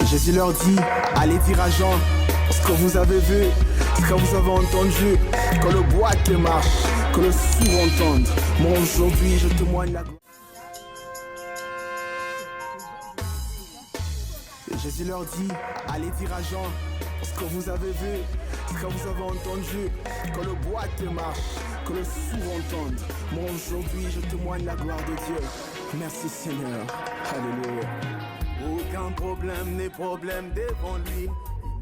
Jésus leur dit, allez dire à Jean, ce que vous avez vu, ce que vous avez entendu, que le boiteux marche, que le sourd entende. Moi aujourd'hui je témoigne la gloire. Jésus leur dit, allez dire à Jean, ce que vous avez vu, ce que vous avez entendu, que le boiteux marche, que le sourd entende. Moi aujourd'hui je témoigne la gloire de Dieu. Merci Seigneur. Alléluia. Aucun problème n'est problème devant lui.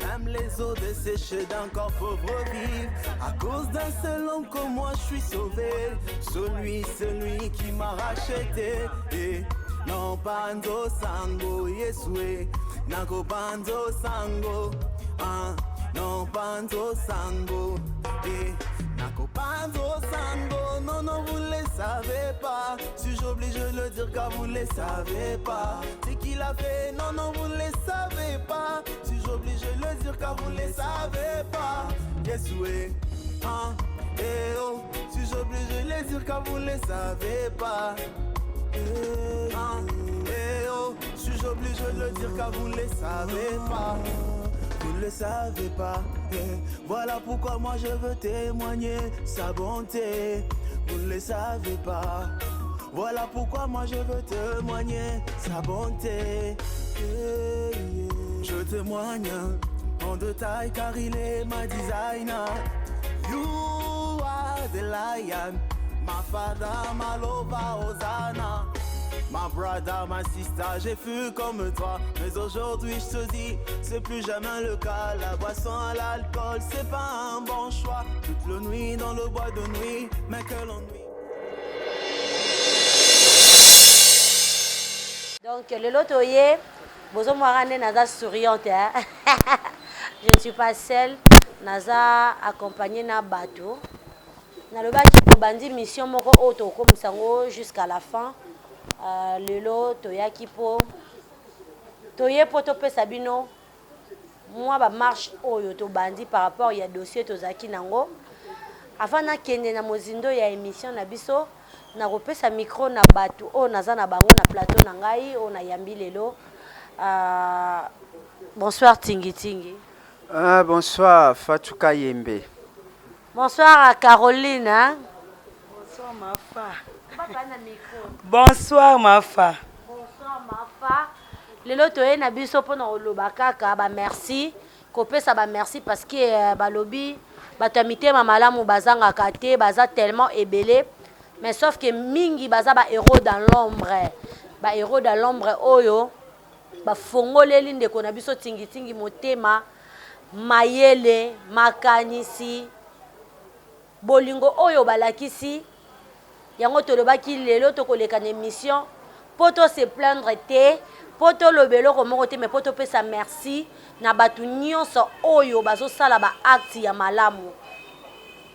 Même les eaux desséchées d'un corps pauvre vivent. À cause d'un seul homme comme moi je suis sauvé. Celui qui m'a racheté. Et non bando sango Yesue. Nako bando sango. Non bando sango. Et Nako bando sango. Non, vous ne les savez pas. Si j'oblige de le dire car vous ne les savez pas. C'est qu'il a fait, non, vous ne les savez pas. Si j'oblige de le dire car vous ne les savez pas. Yesoué, eh oh. Si j'oblige de les dire car vous ne les savez pas. Eh oh. Si j'oblige de le dire car vous ne les savez pas. Vous ne le savez pas. Voilà pourquoi moi je veux témoigner sa bonté. Vous ne le savez pas. Voilà pourquoi moi je veux témoigner sa bonté. Je témoigne en détail car il est ma designer. You are the lion, my father, my lover, Hosanna. My brother, my sister, j'ai fui comme toi. Mais aujourd'hui je te dis, c'est plus jamais le cas. La boisson à l'alcool, c'est pas un bon choix. Toute la nuit dans le bois de nuit, mais quel ennui. Donc le lotoyer, bozo moarane naza souriante. Je ne suis pas seule, naza accompagnée na bateau. Na le baki pour bandi mission moko auto comme sango jusqu'à la fin. Lelo toyaki po toye po to pesa bino moi ba marche oyo to bandi par rapport ya dossier to zaki nango avant na kende na mozindo ya émission na biso na kopesa micro na batu o naza na bango na plateau na ngai o na yambi lelo. Bonsoir Tingi. Bonsoir Fatou Kayembe. Bonsoir à Caroline. Hein? Bonsoir Mafa. Bonsoir Mafa. Bonsoir Mafa. Lelo toye na biso pona oloba kaka ba merci. Kopesa ba merci parce que ba lobi batamité mamalamu bazanga kate baza tellement ébélé. Mais sauf que mingi baza ba héros dans l'ombre. Ba héros dans l'ombre oyo ba fongoleli ndeko na biso tingi motema mayele makanisi bolingo oyo balakisi yango tolobaki lelo tokoleka na émission poto se plaindre te poto lobelo ko moko te mais poto pesa merci na batu nyonso oyo bazosala ba acte ya malamu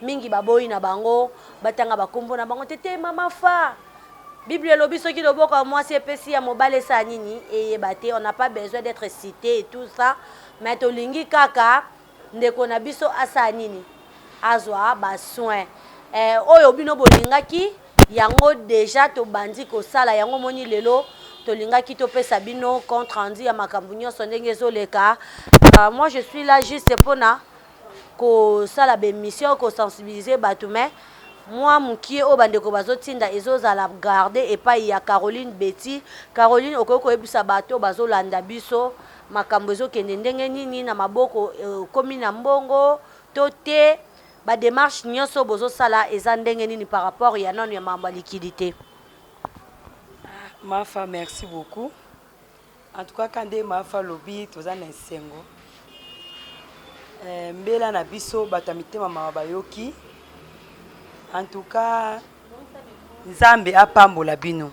mingi baboyi na bango batanga bakombo na bango tete mama fa Bible lobi soki loboko moi c'est pesi ya mobale sa nini eyebate on n'a pas besoin d'être cité et tout ça mais tolingi kaka ndeko na biso asa nini azwa ba soin oyo bino bolingaki yango déjà to bandi ko sala yango moni lelo tolingaki to pesa bino compte rendu ya makambu nyonso ndenge ezoleka. Moi je suis là juste pona ko sala be mission ko sensibiliser batu mais moi mukie o bandeko bazotinda ezozala garder et pas ya Caroline Betty Caroline okoko ebisa bato bazolanda biso makambo ezokende ndenge nini na maboko komi na mbongo to te ba démarche nyonso bozo sala eza ndenge nini par rapport ya non ya mamba liquidité. Mafa merci beaucoup. En tout cas quand Mafa lobby toza na sengo mbela na biso batamite mama bayoki. En tout cas Nzambe apambola bino.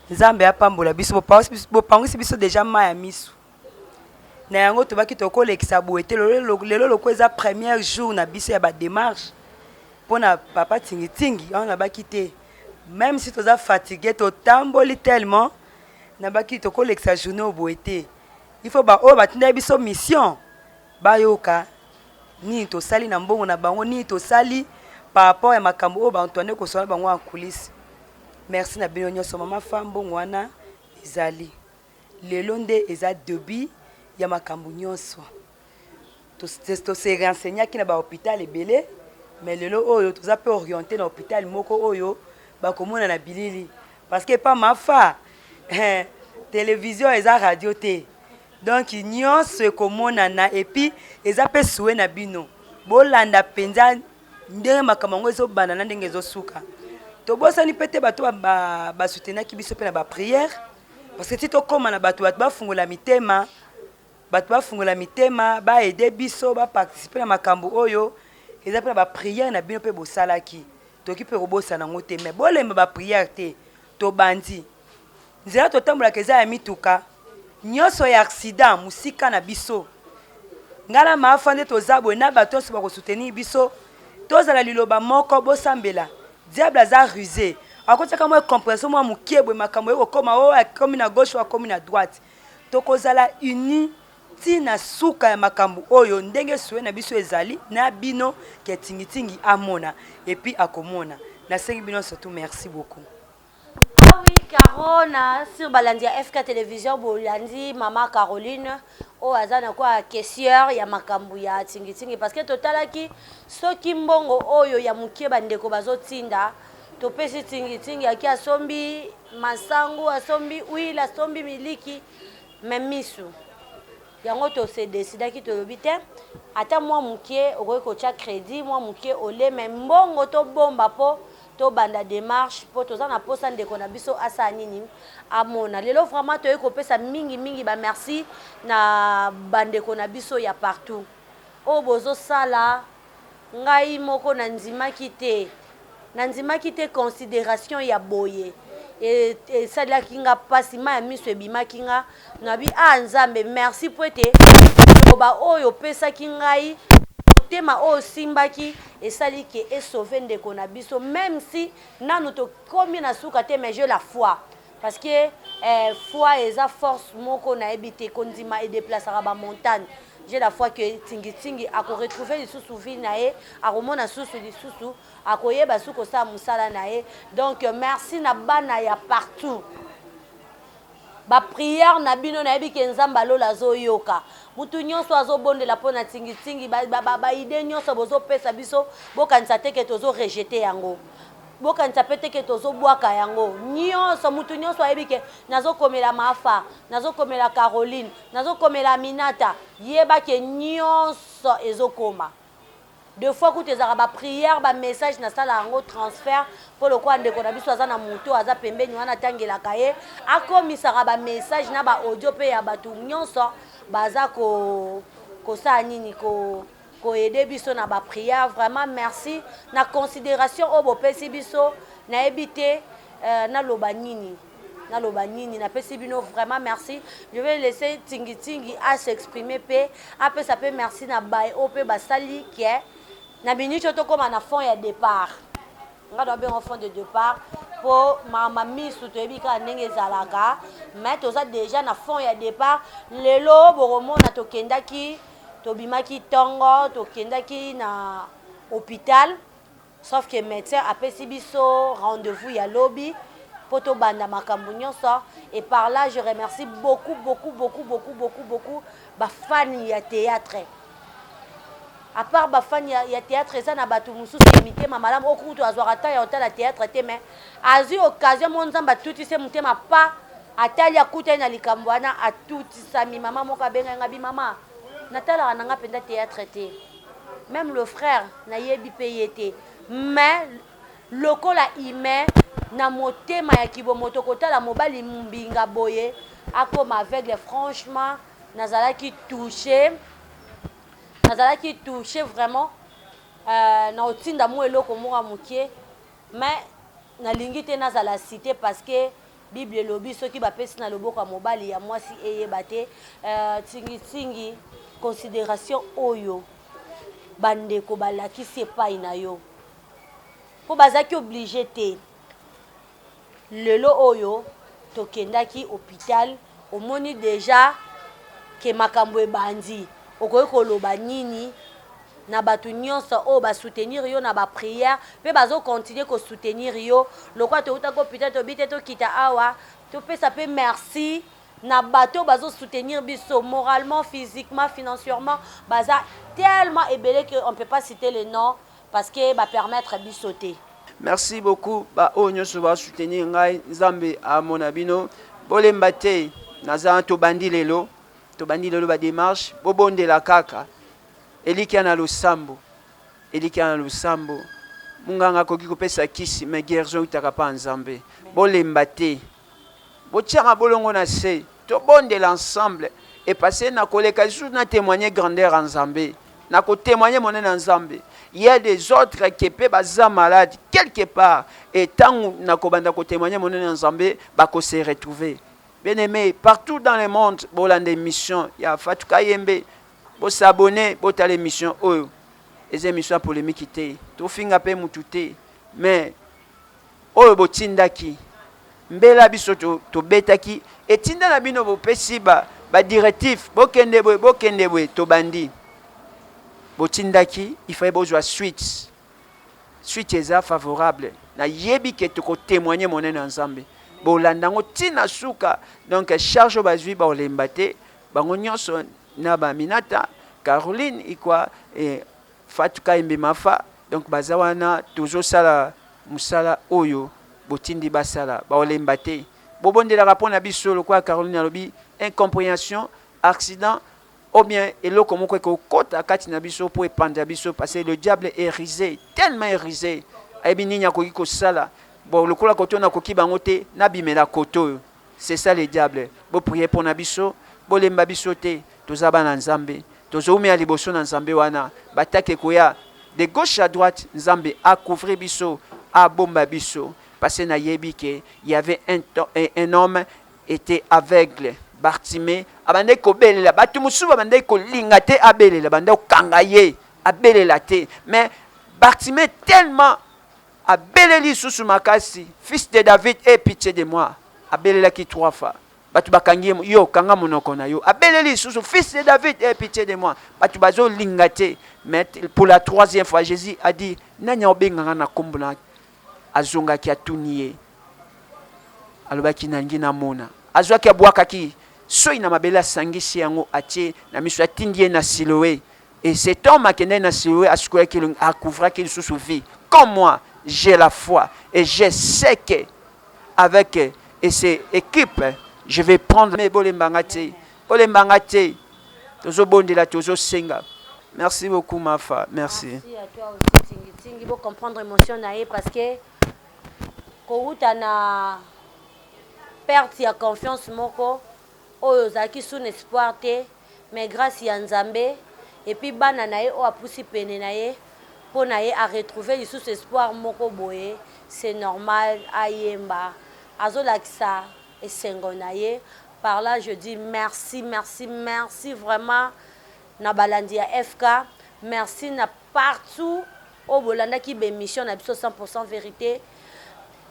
Nzambe apambola biso bopangisi biso déjà maya misu. na yango tobaki tokolekisa boye te lelo loko eza premier jour na biso ya badémarche mpona papa tingitingi wana nabaki te même si toza fatigué totamboli tellement nabaki tokolekisa journée oyo boye te il faut baoyo batindaki biso mission bayoka nini tosali na mbongo na bango nini tosali par rapport ya makambo oyo baantoine kosala bango en coulisse. Merci na bino nyonso mama fa mbongo wana ezali lelo nde eza début ya makambo nyonso tose renseigné na bahôpital ebele mais lelo oyo toza mpe orienté na hôpital moko oyo bakomona na bilili parce que pa mafa télévision eza radio te donc nyonso ekomonana epuis eza mpe suwe na bino bolanda mpenza ndenge makambo yango ezobanda na ndenge ezosuka tobosani mpe te bato basoutenaki biso mpe na baprière parce que ti tokóma na bato bafungola mitema baede biso baparticipe na makambo oyo eza mpe na baprière na bino mpe bosalaki toki mpe kobosana yango te mais bolemba baprière te tobandi nzela totambolaka eza ya mituka nyonso ya accident musika na biso ngala maafa nde toza boye na bato nyonso bakosoutenir biso tozala liloba moko bosambela diable aza rusé akotiaka mwa compression mwa mokie boye makambo ekokoma oyo akomi na gauche oyo akomi na droite tokozala uni ntina suka ya makambo oyo ndenge suwe na biso ezali na bino ke tingitingi amona epuis akomona nasengi bino surtout merci beaucoup. Ah oui, Caro na sur balandia FK télévision bolandi mama Caroline o azana kwa caissière ya makambo ya tingitingi parce que totalaki soki mbongo oyo ya mukie bandeko bazotinda topesi tingitingi aki asombi masangu asombi huile asombi miliki memisu yango to se décidaki tolobi te ata mwa mukie okoki kotia crédit mwa mukie ole me mbongo to bomba po to banda démarche po toza na posa ndeko na biso asa nini amona lelo vraiment toyei kopesa mingi ba merci na bandeko na biso ya partout o bozo sala ngai moko na ndimaki te considération ya boye et salaki nga pasi ma ya miso ebimaki nga nabi nzambe merci po ete loba oyo pesaki ngai tema oyo simbaki esali ke esauve ndeko na biso même si nanu tokomi na suka te mais j'ai la foi parce que foi eza force moko nayebi te kondima edeplasaka bamontagne j'ai la foi que tingitingi akoretrouve lisusu vie na ye akomona susu lisusu akoyeba suku kosala mosala na ye donc merci na bana ya partout baprière na bino nayebi ke nzambe alola azoyoka mutu nyonso azobondela mpo na tingitingi baide nyonso bozopesa biso bokanisa te ke tozorejete yango bokanisa mpe te ke tozobwaka yango nyonso mutu nyonso ayebi ke nazokomela mafa nazokomela Caroline nazokomela Minata yeba ke nyonso ezokoma deux fois kutu ezaka baprière bamessage nasala yango transfert mpo lokola ndeko na biso aza na moto aza pembeni wana atangelaka ye akomisaka bamessage na baaudio mpe ya bato nyonso baza kosala nini koede biso na baprière vraiment merci na considération oyo bopesi biso nayebi te naloba nini napesi bino vraiment merci je vais laisser tingitingi à s'exprimer pe apesa pe merci na baye oyo mpe basali ke na minute oyo tokóma na fond ya départ nga doa bengo fond de départ mpo mama misu toyebi kaka ndenge ezalaka mais toza déjà na fond ya départ lelo bokomona tokendaki tobimaki ntongo tokendaki na hôpital sauf que médecin apesi biso rendez-vous ya lobi mpo tobanda makambo nyonso et par là je remercie beaucoup bafani ya théâtre à part bafani ya théâtre eza na bato mosusu mitema malamu okutu azwaka ta ya otala théâtre te mais azwi occasion mo nzambe atutisi motema pa atali akutani na likambo wana atutisami mama moko abengai nga bi mama natalaka nanga mpenza théâtre te même le frère nayebi mpe ye te mais lokola ime na motema ya kibomoto kotala mobali mbinga boye akoma aveugle franchement nazalaki touché vraiment na otinda mo eloko moko mokie mais nalingi te nazala cité parce que Bible lobi soki bapesi na loboko ya mobali ya mwasi eyeba te tingi considération oyo bandeko balakisi epai na yo mpo bazalaki oblige te lelo oyo tokendaki hôpital omoni déjà ke makambo ebandi okoki koloba nini na bato nyonso oyo basoutenir yo na baprière mpe bazokontinue kosoutenir yo lokwa toutaki hôpital tobi te tokita awa topesa mpe merci na bato bazosoutenir biso moralement, physiquement, financièrement baza tellement ebele qu'on ne peut pas citer les noms parce que va permettre biso te. Merci beaucoup ba o nyonso ba soutenir ngai Nzambe a monabino bolemba te naza to bandi lelo ba démarche bobonde la kaka elikia na losambo munganga koki kopesa kisi mais guérison utaka pa Nzambe bolemba te botianga bolongo na se to bonde l'ensemble et passer na koleka juste na témoigner grandeur en Nzambe na ko témoigner monene en Nzambe. Il y a des autres qui peuvent être malades quelque part et tant na ko banda ko témoigner monene en Nzambe ba ko se retrouver. Bien aimé, partout dans le monde bolande mission ya Fatou Kayembe bo s'abonner bo ta l'émission oyo les émissions polémiques te to finga pe mutute mais oyo botindaki mbela biso to betaki etinda na bino bopesi ba directif bokende boye to bandi botindaki il fallait bozwa suite eza favorable na yebi ke to ko témoigner monene Nzambe bolandango tina suka donc charge bazwi ba olembate bango nyonso na ba Minata Caroline ikwa Fatou Kayembe mafa donc bazawana toujours sala musala oyo botindi basala ba olembate bobondela rapport na biso lokwa Caroline alobi incompréhension accident ou bien eloko moko ko kota kati na biso pour épandre biso parce que le diable est risé tellement risé ayebi nini akoki kosala bon lokola koto na koki bango te na bimela koto c'est ça le diable bo prier pour na biso bolemba biso te tozaba na Nzambe tozoumia liboso na Nzambe wana batake koya de gauche à droite Nzambe a couvrir biso a bomba biso parce que na yebi ke il y avait un homme était aveugle Bartimée abande ko belela batu musuba bande ko lingate abelela bande kangaye abelela te mais Bartimée tellement abeleli susu makasi fils de David aie pitié de moi abelela ki 3 fois batu bakangi yo kanga monoko na yo abeleli susu fils de David aie pitié de moi batu bazo lingate mais pour la 3e fois Jésus a dit nanya obenganga na kombona azonga ki atuniye alobaki nangi na mona azwaki abwakaki soyi na mabela sangisi yango atie na miso atindie na Siloé et cet homme a kende na Siloé a couvert qu'il sous vie comme moi j'ai la foi et je sais que avec et ces équipes je vais prendre mes bolembangate tozo bondela tozo senga. Merci beaucoup Mafa, merci à toi aussi Tingi pour comprendre émotion naé parce que kouta na perte ya confiance moko oyo zaki sous espoir te mais grâce ya Nzambe et puis bana naé o apusi pene naé pour naé à retrouver sous espoir moko boye c'est normal ayemba azolakisa esengo naé par là je dis merci vraiment na balandi ya FK merci na partout au bolanda ki be mission na biso 100% vérité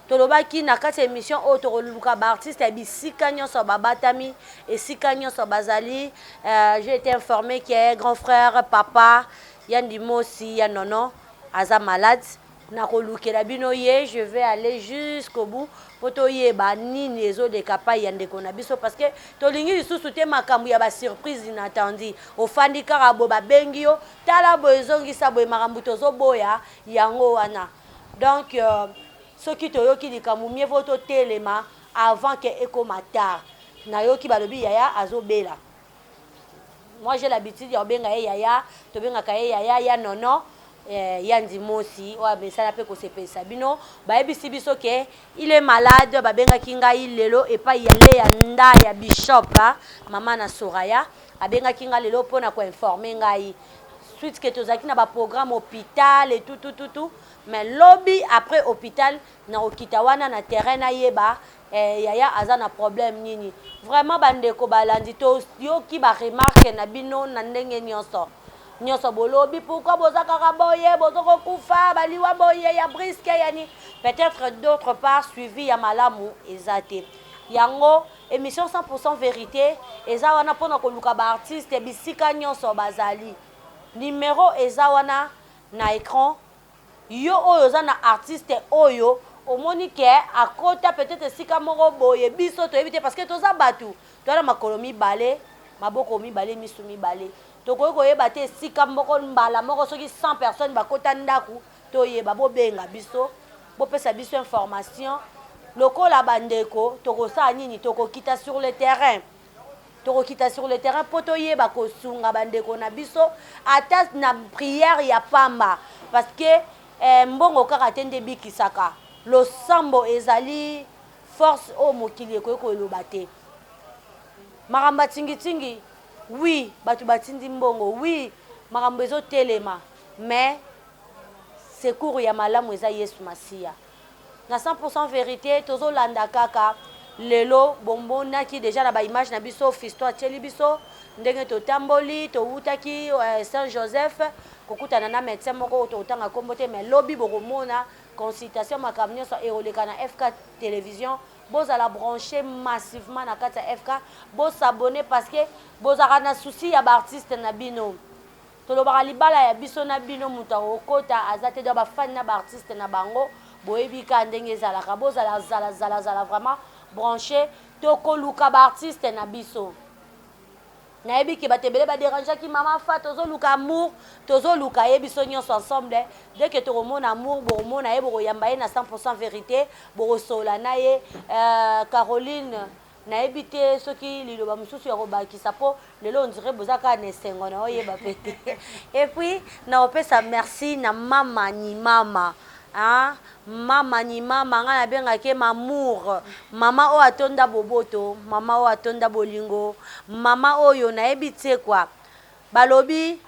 tolobaki na kati émission o toluka ba artiste ya bisika nyonso babatami esika nyonso bazali j'ai été informé qu'il y a un grand frère papa Yandi Mosi ya nono aza malade na kolukela bino ye je vais aller jusqu'au bout poto yeba nini ezo de kapa yande kona biso parce que tolingi lisusu te makambo ya ba surprise inattendue ofandi kaka bo ba bengi yo tala bozongisa bo makambo tozo boya yango wana donc soki toyoki likambo mieux vaut telema avant que ekoma tard na yoki balobi yaya azobela moi j'ai l'habitude ya benga yaya to benga ka yaya ya nono Yandi Mosi wa besala pe ko sepesa bino ba ebisi biso ke il est malade ba benga kinga ilelo et pas yale ya nda ya bishop mama na Soraya abenga kinga lelo pona ko informer ngai suite que tozaki na ba programme hôpital et tout mais lobby après hôpital na okita wana na terrain na yeba yaya aza na problème nini vraiment bandeko balandi to yoki ba remarque na bino na ndenge nyonso bolobi pourquoi boza kaka boye bozoko kufa baliwa boye ya briske yani peut-être d'autre part suivi ya malamu ezate yango émission 100% vérité eza wana pona koluka ba artiste bisika nyonso bazali numéro eza wana na écran yo oyo za na artiste oyo omoni ke akota peut-être sika moko boye biso to éviter parce que toza batu toza makolo mibale maboko mibale misu mibale tokoki koyeba te sika moko mbala moko soki 100 personnes bakota ndaku toyeba bobenga biso bopesa biso information lokola bandeko tokosala nini tokokita sur le terrain po toyeba kosunga bandeko na biso ata na prière ya pamba parce que mbongo kaka te nde bikisaka losambo ezali force o mokili ekoki koloba te makambo tingi oui bato batindi mbongo oui makambo ezotelema mais secours ya malamu eza Yesu Masiya na 100% vérité tozolanda kaka lelo bombonaki déjà na ba image na biso fisto atieli biso ndenge totamboli towutaki Saint Joseph kokutana na médecin moko totanga kombo te mais lobi bokomona consultation makambo nyonso eoleka na FK télévision bozala branché massivement na kati ya FK bosabone parce que bozaka na souci ya baartiste na bino tolobaka libala ya biso na bino mutu akokota aza te do bafani na baartiste na bango boyebi ka ndenge ezalaka bozala zala vraiment branché tokoluka baartiste na biso nayebi ke bato ebele baderangeaki mama fa tozoluka amour tozoluka ye biso nyonso ensemble dès que tokomona amour bokomona ye bokoyamba ye na 100% vérité bokosola na ye Caroline nayebi te soki liloba mosusu ya kobakisa mpo lelo ondire bozaka na esengo na oyeba pe te et puis naopesa merci na mama ni mama mama ni mama nga nabengaki mamour mama oyo atonda boboto mama oyo atonda bolingo mama oyo nayebi te kwa balobi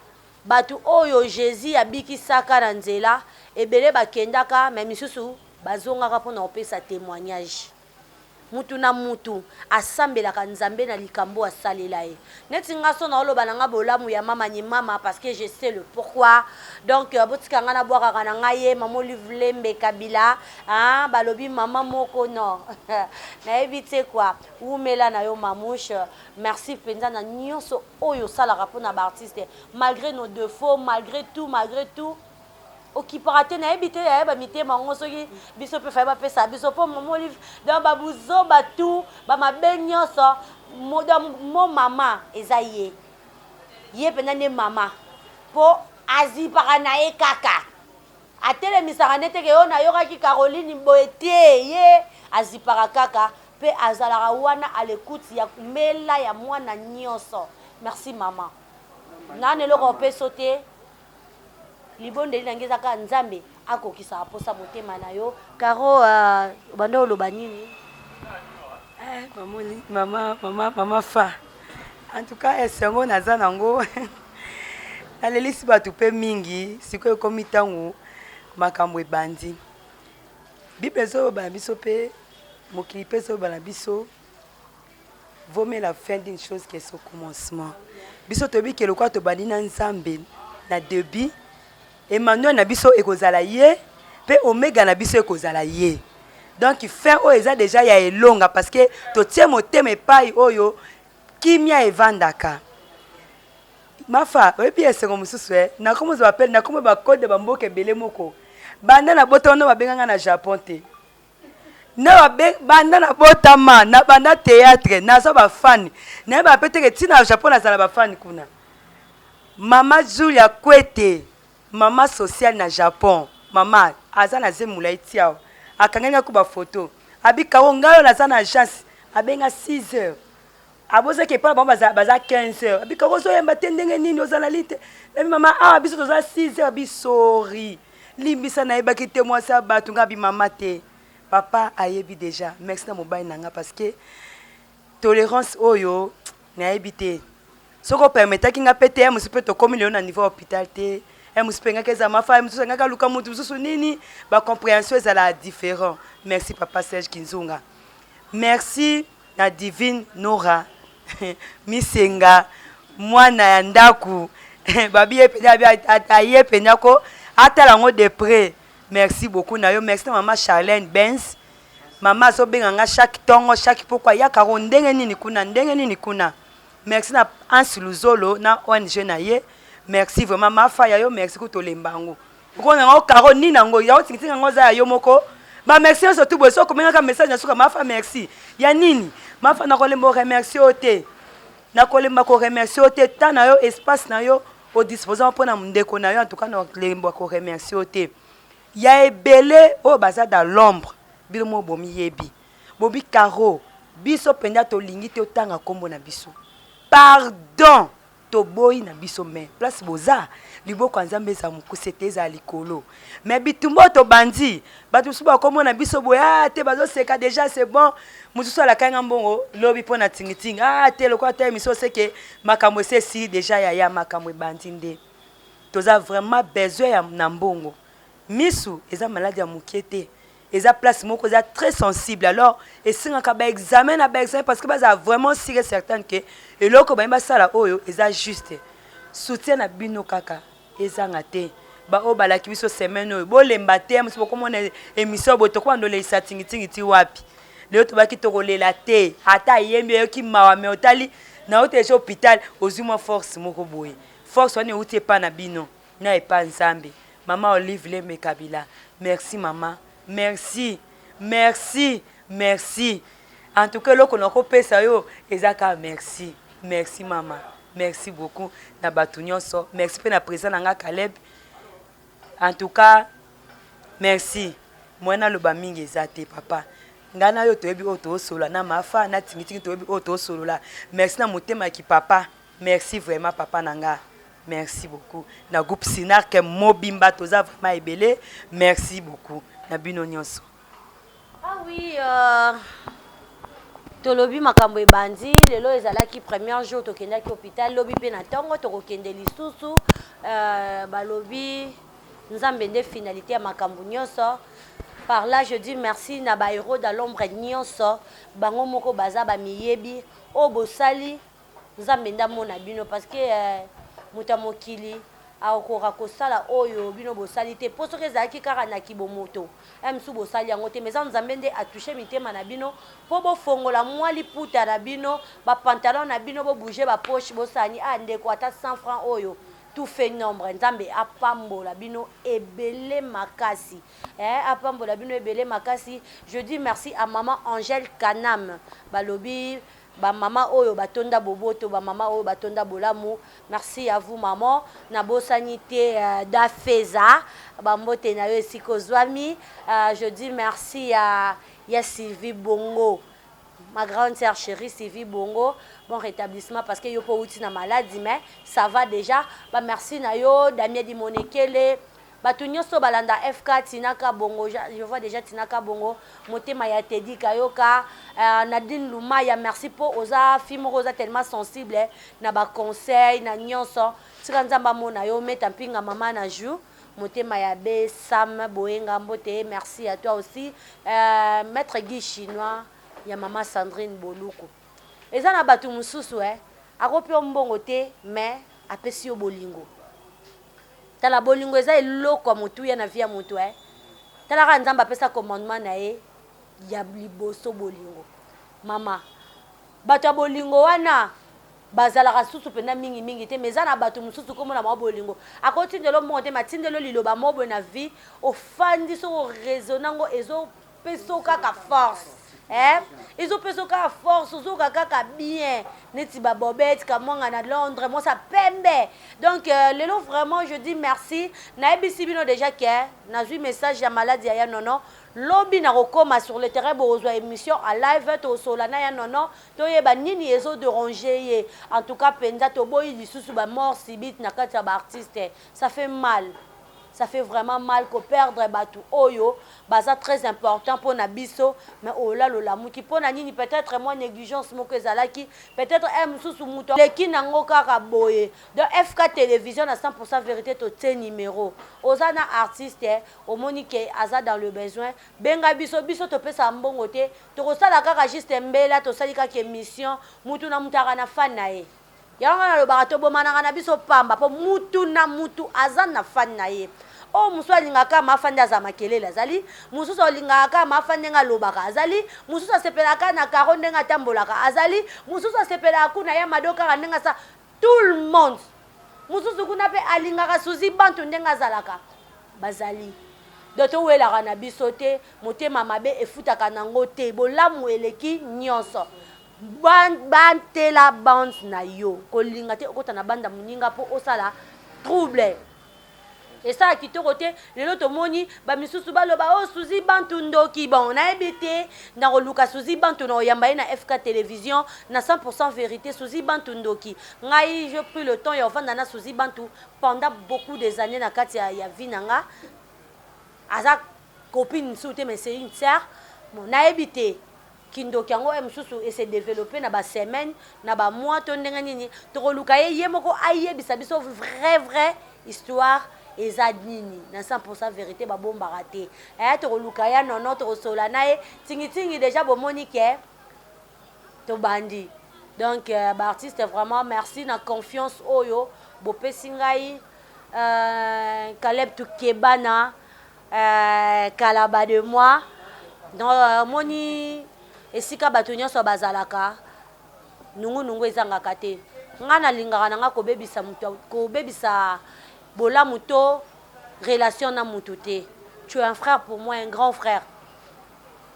bato oyo Jésus abikisaka na nzela ebele bakendaka me misusu bazongaka mpona kopesa témoignage mutu na mutu asambelaka nzambe na likambo asalela ye neti nga so na oloba na nga bolamu ya mama ni mama parce que je sais le pourquoi donc botika nga na bwakaka na nga ye mama Olive Kabila balobi mama moko non nayebi te kwa umela na yo mamouche merci penza na nyonso oyo salaka mpona baartiste malgré nos défauts malgré tout okipaka te nayebi te yayeba mitema yango soki biso mpe faye bapesa biso mpo mama Olive donc babuzoba tu bamabe nyonso mo mama eza ye mpenza nde mama mpo azipaka na ye kaka atelemisaka neteke yo nayokaki Caroline boye te ye azipaka kaka mpe azalaka wana alekuti ya mbela ya mwana nyonso merci mama nani eloko opeso te libondeli nange ezaka nzambe akokisa aposa motema na yo karo banda oloba nini mama fa en tout cas esengo naza nango nalelisi bato mpe mingi sikoyo ekomi ntango makambo ebandi bible ezoloba na biso mpe mokili mpe ezoloba na biso vaut mieux la fin d'une chose que son commencement biso toyebi ke lokwa tobandi na nzambe na début Emmanuel na biso ekozala ye pe omega na biso ekozala ye donc fin oyo eza déjà ya elonga parce que totie motema epai oyo kimia evandaka mafa oyebi esengo mosusu nakomoza bapele nakoma bakode bamboka ebele moko banda na bota wana babenganga na Japon te banda na botama na banda théâtre naza bafani naye bapeteke ntina na Japon nazala bafani kuna mama Julia Kwete mama social na Japon mama aza na zemula etiao akanganga ko ba photo abika ngayo naza na agence abenga 6 heures aboze ke pa baza 15 heures abika kozo yemba tendenge nini ozala lite mama biso toza 6 heures bisori limbisa na yeba ki témoin sa batunga bi mama te papa ayebi déjà merci na mobile nanga parce que tolérance oyo na yebite soko permettre ki nga pété musipe to komi leo na niveau hôpital te muspenga keza mafa musanga luka mutu mususu nini ba compréhension ezala différent merci papa Serge Kinzunga merci na divine Nora misenga mwana ya ndaku babi aye penyako atala ngo de près. Merci beaucoup na yo. Merci na maman Charlène Benz. Maman so benganga chaque tongo chaque pourquoi ya karo ndenge nini kuna. Merci na Ansi Luzolo na ONG na ye. Merci vraiment ma fa ya yo. Merci ko to lembango. Ko na ngo karo ni nango ya otinga ngo za yo moko. Ba merci surtout bo so komenga ka message na suka ma fa merci. Ya nini? Ma fa na ko lembo remercier ote. Na ko lemba ko remercier ote ta na yo espace na yo au disposant pour na ndeko na yo en tout cas na lembo ko remercier ote. Ya ebele o baza dans l'ombre. Bino mo bomi yebi. Bobi karo biso penda to lingi te otanga kombo na biso. Pardon. To boy na biso men. Place boza. Liboko nzambe za mukuse za likolo. Mais bitumbo to bandi. Batu suba kombo na biso boya te bazo seka déjà c'est bon. Mususu la kanga mbongo lobi pona tingiting. Ah te lokwa te miso seke makamwe se si déjà ya makamwe bandinde. Toza vraiment besoin ya na mbongo. Misu eza maladie ya mukete. Eza place moko eza très sensible. Alors et singa ka ba examen na ba examen parce que baza vraiment sûr et certain que eloko ba sala oyo eza juste. Soutien na bino kaka eza ngate. Ba o balaki biso semaine oyo bo lemba te musu ko mona émission bo to kwando le isatingitingi ti wapi. Leo to baki to kolela te ata yembe yo ki mawa me otali na oteje hôpital ozuma force moko boye. Force wane uti pa na bino na epa nzambe. Maman Olive Lembe Kabila. Merci maman. Merci. Merci. Merci. En tout cas, loko nako pesa yo ezaka merci. Merci maman. Merci beaucoup na batu nyonso. Merci pe na président nga Caleb. En tout cas, merci. Mwana loba mingi ezate papa. Ngana yo toyebi oto solo na mafa na tingitingi toyebi oto solo la. Merci na motema ki papa. Merci vraiment papa nanga. Merci beaucoup. Na groupe Sinar ke mobimba toza vraiment ebele. Merci beaucoup. Na bino nyonso. Ah oui, tolobi makambo ebandi lelo ezalaki premier jour tokendaki hôpital lobi pe na tongo tokokende lisusu balobi nzambe nde finalité ya makambo nyonso. Par là je dis merci na ba héros dans l'ombre nyonso bango moko baza ba miyebi o bosali nzambe ndamona bino parce que muta mokili akora kosala oyo bino bosali te po soki ezalaki kaka na kibomoto msu bosali yango te mais nzambe nde atouche mitema na bino po bofongola mwa liputa na bino bapantalon na bino bobouge bapoche bosani ndeko ata 100 francs oyo tout fait nombre nzambe apambola bino ebele makasi apambola bino ebele makasi. Je dis merci à maman Angèle Kanam balobi ba maman oyo batonda boboto ba maman oyo batonda bolamu. Merci à vous maman na bosanité d'afeza ba mbote na yo sikozwami. Je dis merci à Sylvie Bongo, ma grande sœur chérie Sylvie Bongo, bon rétablissement parce que yo po uti na maladie mais ça va déjà. Ba merci na yo Damien Dimonekele batu nyonso balanda FK Tinaka Bongo. Je vois déjà Tinaka Bongo motema ya Teddy Kayoka Nadine Lumaya. Merci pour oza film rosa tellement sensible na ba conseil na nyonso tika nzamba mona yo meta mpinga mama na jou motema ya be Sam Boenga mbote. Merci à toi aussi maître Guy Chinois ya mama Sandrine Boluku eza na batu mususu akopi mbongo te mais apesi yo bolingo. Tala bolingo eza eloko mutu ya na via mutu tala ka nzamba pesa commandement na ye ya liboso bolingo mama bato ya bolingo wana bazalaka susu pena mingi te mais na bato mususu komona ma bolingo akotindelo mbongo te matindelo liloba mobo na vie ofandi so raisonnango ezo peso kaka force ils ont pesé qu'à force, ils ont qu'à bien, neti ba bobette, kamanga na Londres, moi ça pembe. Donc les lots vraiment je dis merci. Na ebisi bino déjà que na eu message ya maladie ya nono. Lobi na rekoma sur le terrain bozwa émission à live to solana ya nono. To yeba nini ezo de ranger. En tout cas penza to boy lisusu ba mort subite na kati ya ba artiste. Ça fait mal. ça fait vraiment mal que perdre batu oyo baza très important pour na biso mais ola lola muki pour na nini peut-être moi négligence moko ezalaki peut-être mususu muto leki nango kaka boye de FK télévision à 100% vérité to te numéro ozana artiste omoni ke aza dans le besoin benga biso biso to pesa mbongo te to kosala kaka juste mbela to sali kaka émission mutu na mutaka na fan na ye yango na lobaka tobomanaka na biso pamba po mutu na mutu aza na fan na ye o musu alingaka mafande aza makelele azali mususu alingaka mafande nga lobaka azali mususu asepelaka na karo ndenge atambolaka azali mususu asepelaka kuna ya madoka ndenge sa tout le monde mususu kuna pe alingaka suzi bantu ndenge azalaka bazali doto welaka na biso te motema mabe efutaka nango te bolamu eleki nyonso bantela bande na yo kolinga te okota na banda muninga po osala trouble et ça kitoko te lelo tomoni ba misusu baloba o suzi bantu ndoki bon na ebete na koluka suzi bantu na oyamba na FK télévision na 100% vérité suzi bantu ndoki ngai je pris le temps ya ofanda na suzi bantu pendant beaucoup des années na kati ya vie nanga aza copine soute mais c'est une sœur mon na ebite kindoki yango msusu et s'est développé na ba semaine na ba mois to ndenge nini to koluka ye moko ayebisa biso vrai histoire eza nini na 100% vérité ba bomba raté to koluka ya nono to sola nae tingi déjà bomoni ke to bandi donc ba artiste vraiment merci na confiance oyo bopesi ngai Caleb Tukebana kalaba de moi dans moni esika bato nyonso bazalaka nungu ezangaka te nga nalingaka nanga kobebisa mutu kobebisa bolamu to relation na mutu te tu es un frère pour moi un grand frère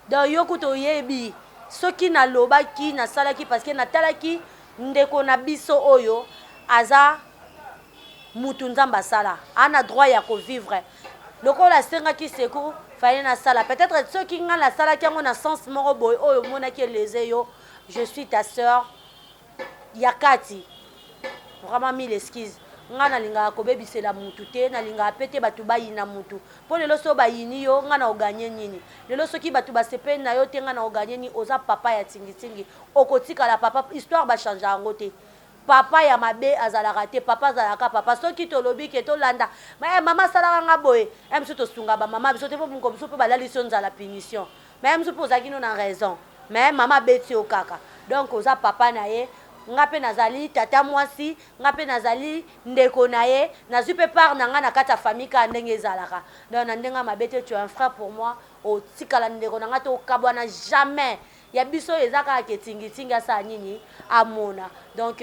donc yoku toyebi soki nalobaki nasalaki parce que natalaki ndeko na biso oyo aza mutu nzamba sala ana droit ya kovivre lokola sengaki secours fallait na sala peut-être ceux qui nga la sala qui na sens moko boy oyo mona ki les yo je suis ta sœur Yakati vraiment mille excuses nga na linga ko bebisela mutu te na linga pete batu bayina mutu po lelo so bayini yo nga na oganye nini lelo soki batu basepe na yo te nga na oganye ni oza papa ya tingi okotika la papa histoire ba changer angote papa ya mabe azalaka te papa azalaka papa soki tolobi ke tolanda mama salaka nga boye msu tosunga ba mama biso te po mungo biso pe balalisi nzala punition mais msu po zakino na raison mais mama beti okaka donc oza papa na ye nga pe nazali tata mwasi nga pe nazali ndeko na ye nazwi pe part na nga na kata famille ka ndenge ezalaka donc na ndenga mabete tu es un frère pour moi otikala ndeko na nga to okabwana jamais ya biso ezaka ke tingi asa nini amona donc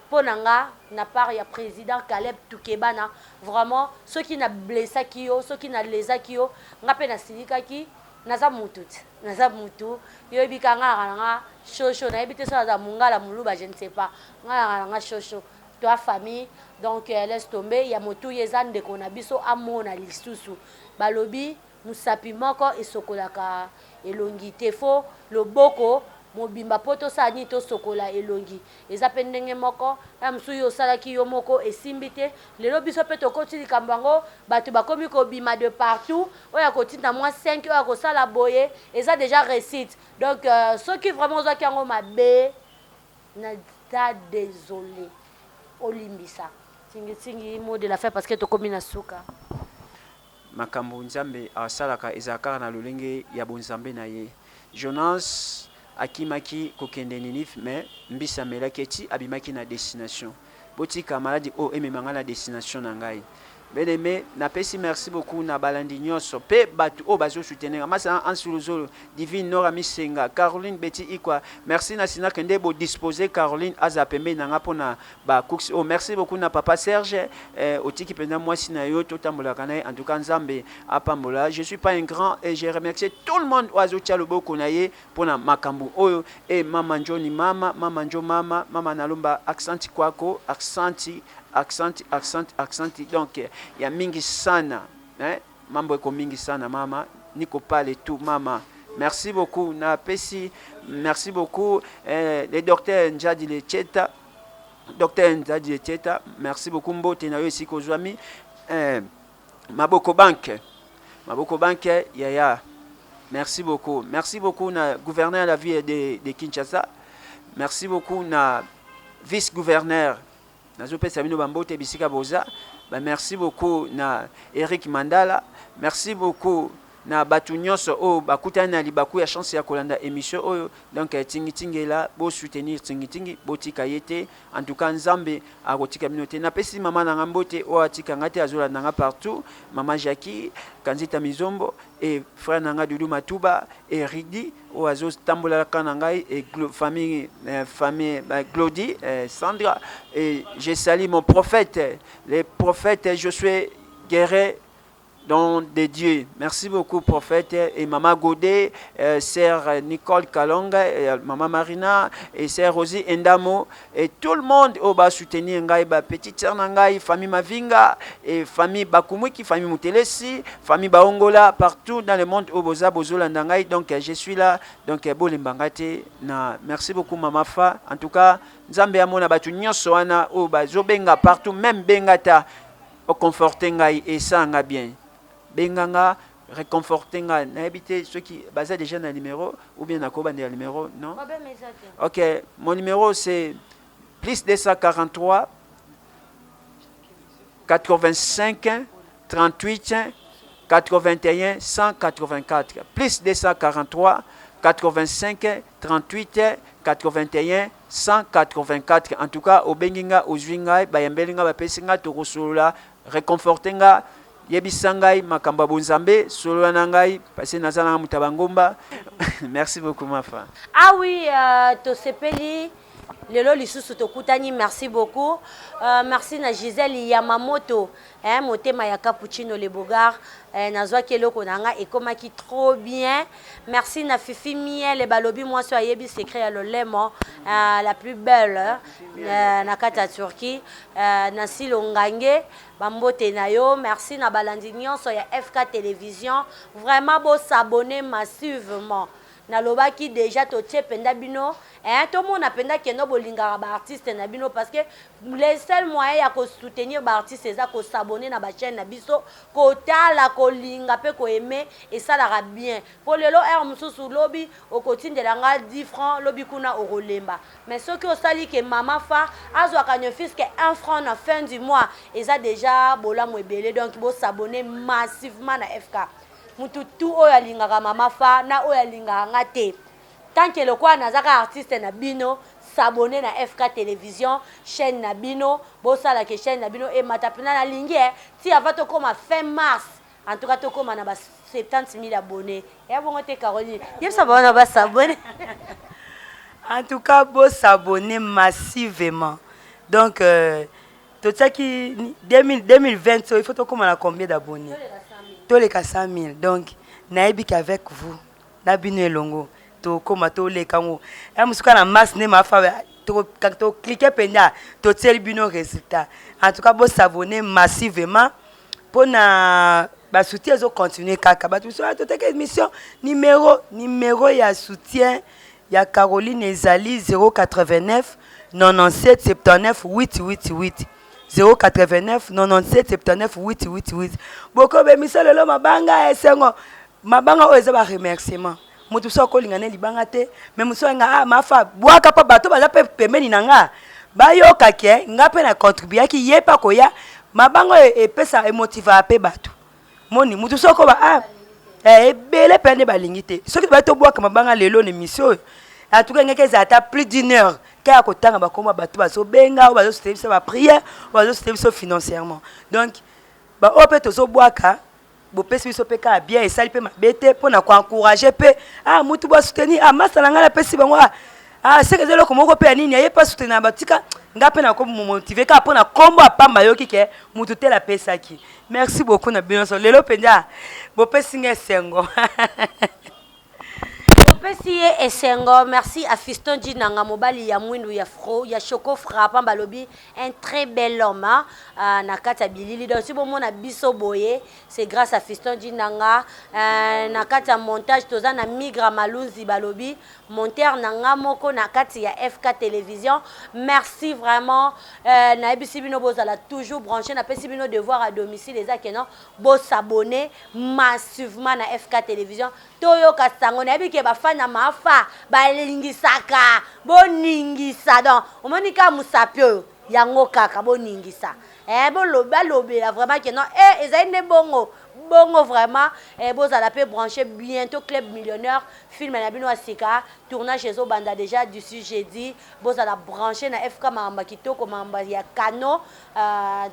ponanga na part ya président Caleb Tukebana vraiment ceux qui na blessé kio ceux qui na lesa kio ngape na silika ki naza mutu yo bikanga nga shosho na ebite ça za mungala muluba je ne sais pas nga shosho toi famille donc laisse tomber ya motu yezande kona biso amona lisusu balobi musapi moko esokolaka elongi te fo loboko mobimba poto sani to sokola elongi eza pe ndenge moko amsu yo salaki yo moko esimbi te lelo biso pe tokoti likambo yango bato bakomi kobima de partout oya kotinda moi 5 oya kosala boye eza déjà récite donc ceux qui vraiment ozwaki yango mabe naza désolé olimbisa tingi mot de la fin parce que tokomi na suka makambo nzambe asalaka ezalaka na lolenge ya bonzambe na ye Jonas akimaki kokende Ninive mais mbisa melaki eti abimaki na destination botika maladi o ememanga na destination na ngai Bien-aimé, napesi merci beaucoup na balandi nyonso pe batu o bazo soutenir masa ansuluzolo divine Nora Misenga Caroline Betty Ikwa merci na sina kende bo disposer Caroline azapembe nanga pona ba cooks o merci beaucoup na papa Serge otiki penda mwasi na yo totambola kana en tout cas nzambe apambola je suis pas un grand et je remercie tout le monde oazo tia loboko na ye pona makambu oyo et mama Njoni mama njo mama nalomba accent kwako accent donc ya mingi sana mambo eko mingi sana mama niko pale tout mama merci beaucoup na pesi merci beaucoup le docteur Njadi Lecheta merci beaucoup mbote na yo esiko zwami Maboko Banque. Maboko Banque, Yaya. Merci beaucoup. Merci beaucoup, na gouverneur de la ville de Kinshasa. Merci beaucoup, na vice-gouverneur. Nazope Sabino Bambote Bisika Boza. Merci beaucoup, na Eric Mandala. Merci beaucoup, na batu nyonso o bakutana na libaku ya chance ya kolanda émission oyo. Donc tingi tingi là bo soutenir tingi tingi botika yete en tout cas nzambe akotika minote na pesi mama na ngambote o atika ngate azola nanga partout mama Jackie Kanzita Mizombo et frère nanga Dudu Matuba et Ridi o azo tambola kana ngai et famille Glody Sandra et je salue mon prophète les prophètes Josué Guéret don de Dieu. Merci beaucoup, prophète. Et Maman Godet, sœur Nicole Kalonga, et Maman Marina, et sœur Rosie Endamo, et tout le monde au bas soutenir Ngai, petite sœur Nangai, famille Mavinga, et famille Bakumwiki, famille Moutelesi, famille Baongola, partout dans le monde au Boza, Bozola Nangai. Donc, je suis là. Donc, Bolimbangate. Merci beaucoup, Maman Fa. En tout cas, Nzambe Amona Batu Nyosoana, au Bazobenga, partout, même Bengata, au conforter Ngai, et ça, Nga bien. Benganga, réconforter nga n'habiter ceux qui basent déjà dans le numéro ou bien à quoi le numéro non ok mon numéro c'est plus 243 85 38 81 184 plus 243 85 38 81 184 en tout cas au benginga au zwinga bayambelinga bapesinga tokosola réconforter nga Yebisangai makamba bonzambe solo nangai passé nazana mutabangomba. Merci beaucoup ma femme. Ah oui, to sepeli lelo lisusu tokutani, merci beaucoup. Merci na Gisèle Yamamoto, motema ya cappuccino le bogar, nazwa keloko nanga ekomaki trop bien. Merci na Fifi Miel le balobi moi so ayebi secret ya lolemo, la plus belle na kata Turquie, na silongange bambote na yo. Merci na balandi nyonso ya FK Télévision, vraiment beau s'abonner massivement. Nalobaki déjà totie penda bino tout le monde apenda keno bolingara ba artiste na bino parce que les seuls moyens ya ko soutenir ba artiste c'est ko s'abonner na ba chaîne na biso ko tala ko linga pe ko aimer et ça la bien pour lelo mususu lobby au quotidien de la 10 francs lobby kuna au rolemba mais ceux qui au sali que maman fa azwa kanyo fils que 1 franc na fin du mois et ça déjà bola mwebele donc bo s'abonner massivement na FK mututu oya lingaka mama fa na oya lingaka ngate tant que le quoi nazaka artiste na bino s'abonner na FK Télévision chaîne na bino bosa la que chaîne na bino et matapina na lingi si avant to comme fin mars en tout cas to comme na ba 70 000 abonnés et bon te Caroline yep ça va on va s'abonner en tout cas bo s'abonner massivement donc tout ça qui 2020 il faut to comme à combien d'abonnés tous les 100 000 donc naïbi qu'avec vous nabino elongo to koma to le kango ya musuka na masse ne ma fa to cliquer penda to tel bino résultat en tout cas bo s'abonner massivement pour na ba soutien zo continuer kaka ba to te émission numéro ya soutien ya Caroline Ezali 089 97 79 888 089 97 79 888 boko be misala lo mabanga esengo mabanga oyo eza ba remerciement mutu so ko lingane libanga te mais muso nga mafa bwaka pa bato baza pe pemeni nanga bayoka ke nga pe na contribuer ki yepa koya mabanga epesa emotiva pe bato moni mutu so ko ba ebele pende balingi te soki ba to bwaka mabanga lelo ne mission en tout cas ngeke za ata plus d'une heure ka kotanga bakoma bato baso benga ou bazo soutenir ba prière ou bazo soutenir financièrement donc ba opé tozo bwaka bo pesi biso pe ka bien et sali pe mabete pona ko encourager pe mutu ba soutenir masala ngala pesi bango c'est que zelo komoko pe nini aye pas soutenir batika nga pe na ko motiver ka pona kombo apamba yoki ke mutu te la pesa ki merci beaucoup na binoso lelo penja bo pesi ngesengo napesi ye esengo. Merci à Fiston Djinanga mobali ya mwindu ya fro ya Choco Frappant balobi un très bel homme na kata bilili donc si bon mona biso boye c'est grâce à Fiston Djinanga na kata montage toza na Migra Malunzi balobi monteur nanga moko na kati ya FK télévision. Merci vraiment na ebisi bino bozala toujours branché na pesi bino devoir à domicile les akeno bo s'abonner massivement na FK télévision toyo kasango na ebike ba fana mafa ba lingisaka boningisa donc omonika musapio yango kaka boningisa bolobela vraiment que non ezali ne bongo vraiment bozala pe branché bientôt club millionnaire film na bino asika tournage chez Obanda déjà d'ici jeudi bozala branché na FK mamba kitoko mamba ya kano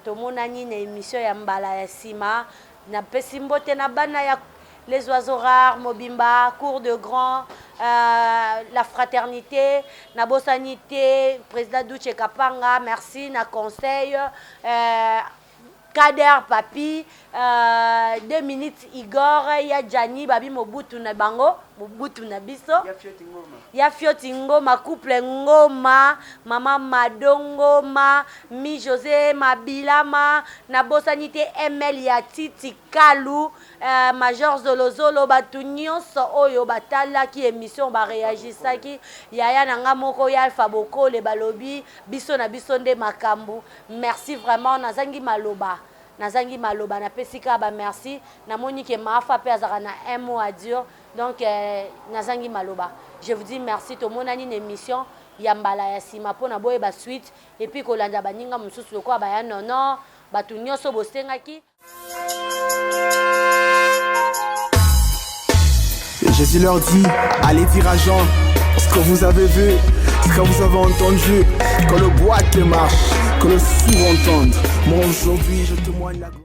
tomonani na émission ya mbala ya sima na pesimbote na bana ya les oiseaux rares, Mobimba, cours de grand, la fraternité, na bosanité, président Douche Kapanga, merci, na conseil, Kader Papi, 2 minutes Igor, ya Jani, Babi Mobutu na bango, Mobutu na biso. Ya Fioti Ngoma, couple Ngoma, Mama Madongoma, Mi José Mabilama, na bosanité ML ya Titi Kalu, Major Zolozolo batu nyonso oyo batala ki émission ba réagisaki yaya nanga moko ya Alpha Boko le balobi biso na biso nde makambu. Merci vraiment nazangi maloba na pesika ba merci na monique mafa pe azaka na un mot à dire donc nazangi maloba. Je vous dis merci to monani une émission ya mbala ya sima pona boye ba suite et puis kolanda baninga mususu ko ba ya nono batu nyonso bosengaki. Et Jésus leur dit, allez dire à Jean, ce que vous avez vu, ce que vous avez entendu, que le boîte marche, que le sourd entende. Moi aujourd'hui je témoigne la